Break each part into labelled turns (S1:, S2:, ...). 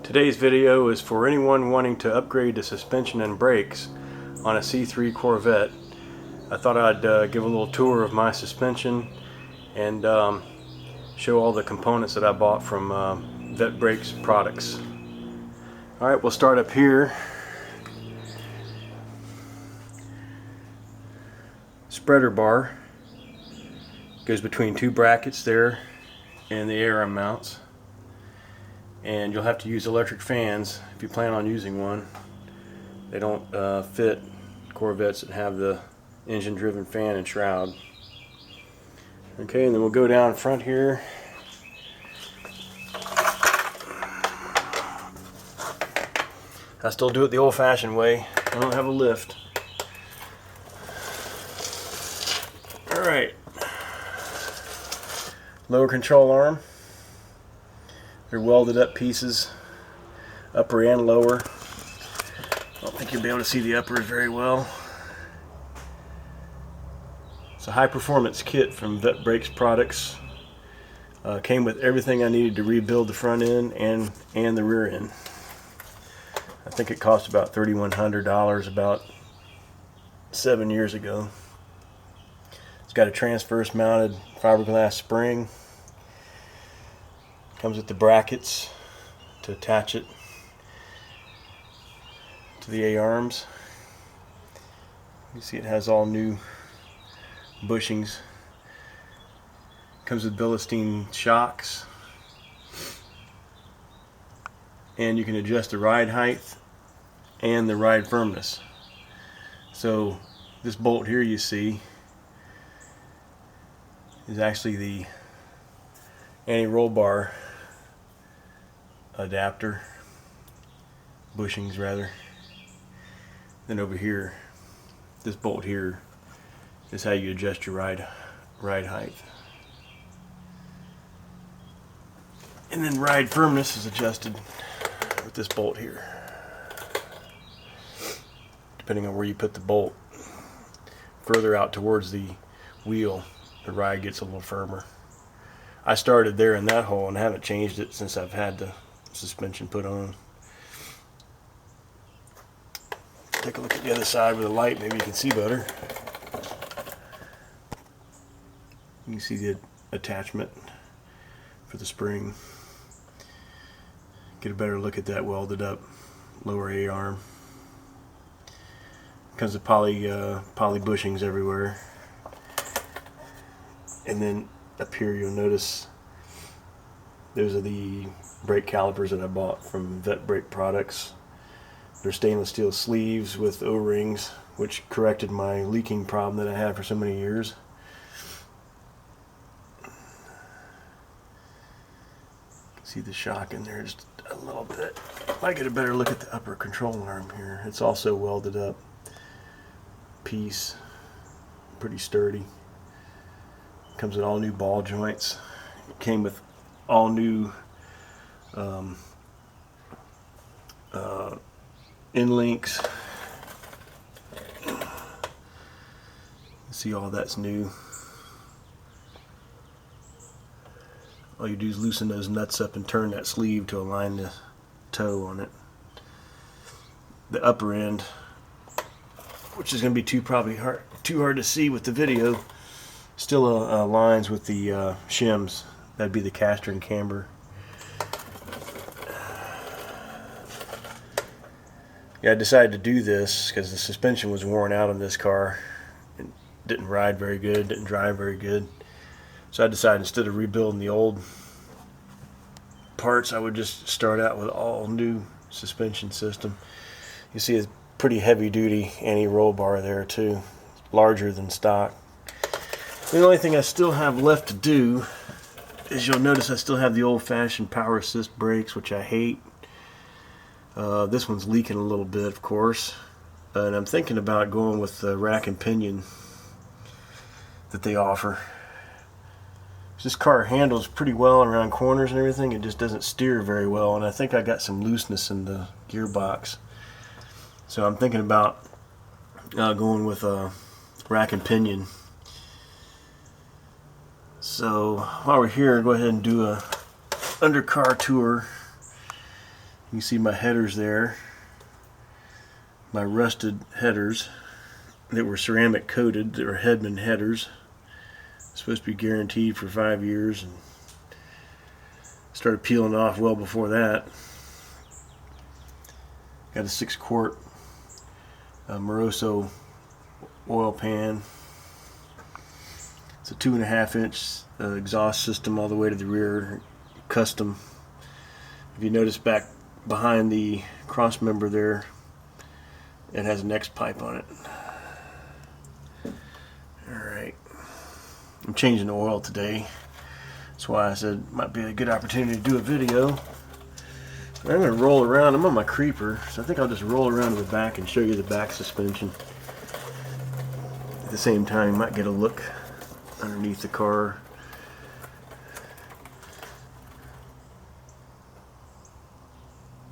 S1: Today's video is for anyone wanting to upgrade the suspension and brakes on a C3 Corvette. I thought I'd give a little tour of my suspension and show all the components that I bought from Vette Brakes Products. Alright, we'll start up here. Spreader bar goes between two brackets there and the air arm mounts. And you'll have to use electric fans if you plan on using one. They don't fit Corvettes that have the engine driven fan and shroud. Okay, and then we'll go down front here. I still do it the old fashioned way. I don't have a lift. Alright. Lower control arm. They're welded up pieces, upper and lower. I don't think you'll be able to see the uppers very well. It's a high performance kit from Vette Brakes Products. Came with everything I needed to rebuild the front end and the rear end. I think it cost about $3,100 about 7 years ago. It's got a transverse mounted fiberglass spring. Comes with the brackets to attach it to the A-arms. You see it has all new bushings. Comes with Bilstein shocks. And you can adjust the ride height and the ride firmness. So this bolt here you see is actually the anti-roll bar adapter, bushings rather. Then over here, this bolt here is how you adjust your ride height. And then ride firmness is adjusted with this bolt here. Depending on where you put the bolt, further out towards the wheel, the ride gets a little firmer. I started there in that hole and haven't changed it since I've had the suspension put on. Take a look at the other side with a light, maybe you can see better. You can see the attachment for the spring. Get a better look at that welded up lower A-arm. Comes with poly bushings everywhere. And then up here you'll notice those are the brake calipers that I bought from Vette Brakes Products. They're stainless steel sleeves with O-rings, which corrected my leaking problem that I had for so many years. See the shock in there just a little bit. I get a better look at the upper control arm here. It's also welded up piece, pretty sturdy. Comes with all new ball joints. It came with all new end links. See, all that's new. All you do is loosen those nuts up and turn that sleeve to align the toe on it. The upper end, which is going to be too hard to see with the video, still aligns with the shims. That'd be the caster and camber. Yeah, I decided to do this because the suspension was worn out on this car. It didn't ride very good, didn't drive very good. So I decided instead of rebuilding the old parts, I would just start out with all new suspension system. You see a pretty heavy duty anti-roll bar there too, larger than stock. The only thing I still have left to do is you'll notice I still have the old-fashioned power assist brakes, which I hate. This one's leaking a little bit, of course, and I'm thinking about going with the rack and pinion that they offer. This car handles pretty well around corners and everything. It just doesn't steer very well, and I think I got some looseness in the gearbox. So I'm thinking about going with a rack and pinion. So while we're here, go ahead and do a undercar tour. You see my headers there, my rusted headers that were ceramic coated. They were Hedman headers, supposed to be guaranteed for 5 years, and started peeling off well before that. Got a 6-quart Moroso oil pan. It's a 2.5-inch exhaust system all the way to the rear, custom. If you notice back behind the cross member there, it has an X pipe on it. Alright, I'm changing the oil today. That's why I said it might be a good opportunity to do a video. I'm going to roll around. I'm on my creeper, so I think I'll just roll around to the back and show you the back suspension. At the same time, you might get a look underneath the car.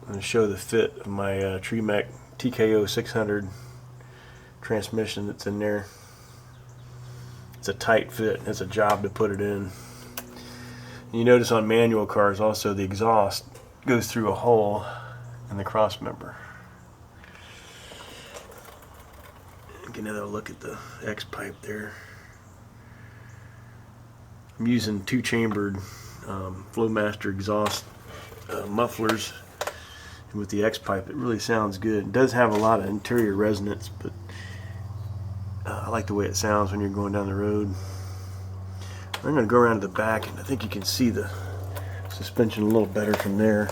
S1: I'm going to show the fit of my Tremec Tko 600 transmission that's in there. It's a tight fit. It's a job to put it in. You notice on manual cars also the exhaust goes through a hole in the cross member. Get another look at the X pipe there. I'm using 2-chambered Flowmaster exhaust mufflers. And with the X pipe, it really sounds good. It does have a lot of interior resonance, but I like the way it sounds when you're going down the road. I'm going to go around to the back, and I think you can see the suspension a little better from there.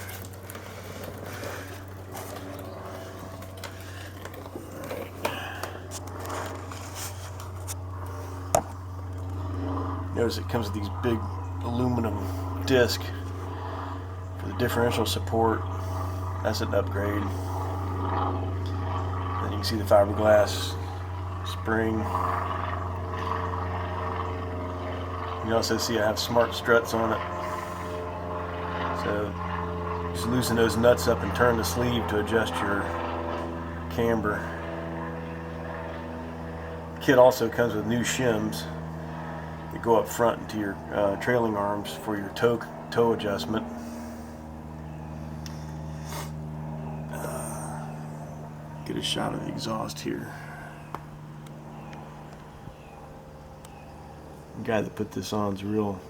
S1: Notice it comes with these big aluminum discs for the differential support. That's an upgrade. Then you can see the fiberglass spring. You also see I have smart struts on it. So just loosen those nuts up and turn the sleeve to adjust your camber. The kit also comes with new shims that go up front into your trailing arms for your toe adjustment. Get a shot of the exhaust here. The guy that put this on is a real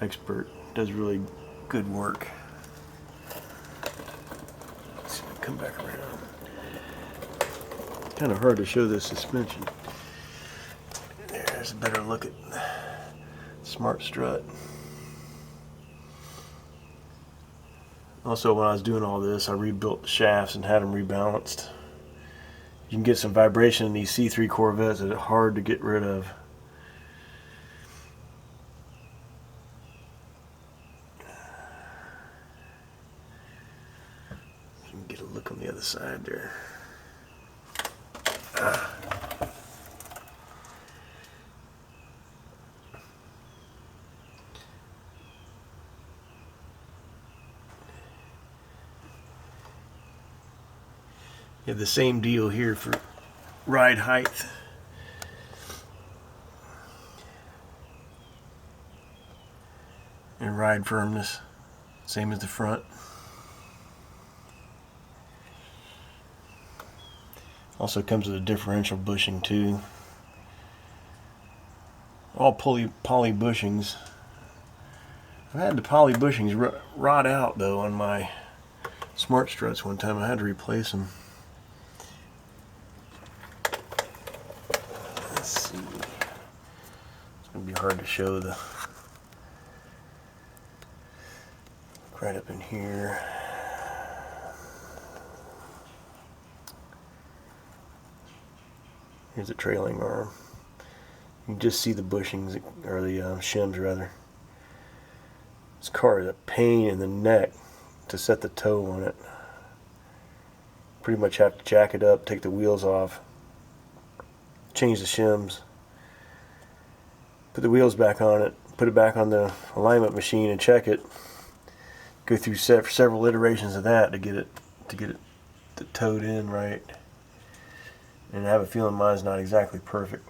S1: expert. Does really good work. Let's see if I can come back around. It's kind of hard to show this suspension. There's a better look at smart strut. Also, when I was doing all this, I rebuilt the shafts and had them rebalanced. You can get some vibration in these C3 Corvettes that are hard to get rid of. You can get a look on the other side there. You have the same deal here for ride height. And ride firmness, same as the front. Also comes with a differential bushing too. All poly bushings. I had the poly bushings rot out though on my smart struts one time. I had to replace them. Let's see. It's going to be hard to show the right up in here. Here's the trailing arm. You can just see the bushings, or the shims rather. This car is a pain in the neck to set the toe on it. Pretty much have to jack it up, take the wheels off, change the shims, put the wheels back on it, put it back on the alignment machine and check it. Go through several iterations of that to get it towed in right. And I have a feeling mine's not exactly perfect.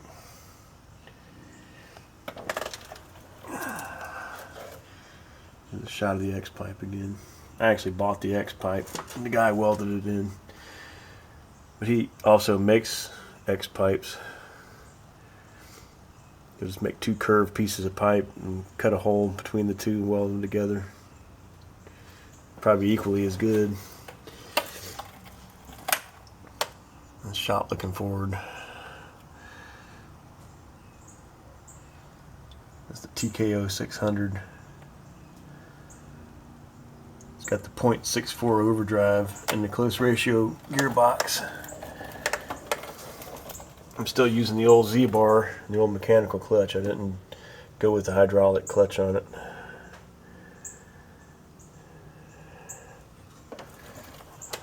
S1: Here's a shot of the X pipe again. I actually bought the X pipe and the guy welded it in. But he also makes X pipes. You just make 2 curved pieces of pipe and cut a hole between the 2 and weld them together. Probably equally as good. The shop looking forward. That's the Tko 600. It's got the 0.64 overdrive and the close ratio gearbox. I'm still using the old Z-bar, the old mechanical clutch. I didn't go with the hydraulic clutch on it.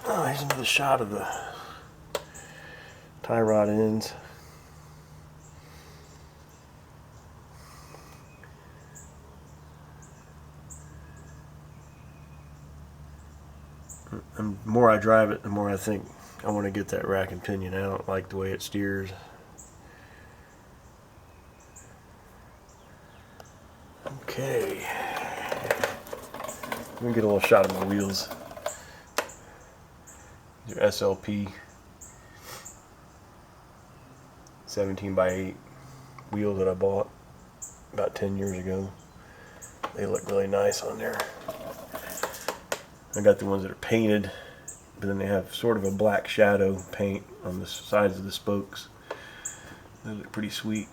S1: Oh, here's another shot of the tie rod ends. And the more I drive it, the more I think I want to get that rack and pinion out. I don't like the way it steers. Okay. Let me get a little shot of my wheels. These are SLP 17x8 wheels that I bought about 10 years ago. They look really nice on there. I got the ones that are painted, but then they have sort of a black shadow paint on the sides of the spokes. They look pretty sweet.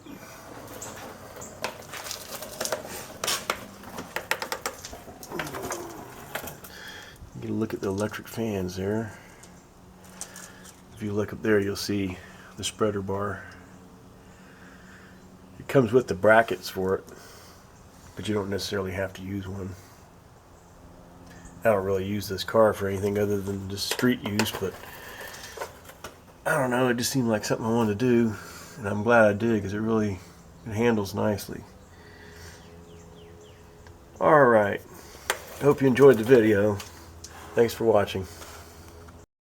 S1: Get a look at the electric fans there. If you look up there, you'll see the spreader bar. It comes with the brackets for it, but you don't necessarily have to use one. I don't really use this car for anything other than just street use, but I don't know, it just seemed like something I wanted to do, and I'm glad I did because it handles nicely. Alright, hope you enjoyed the video. Thanks for watching.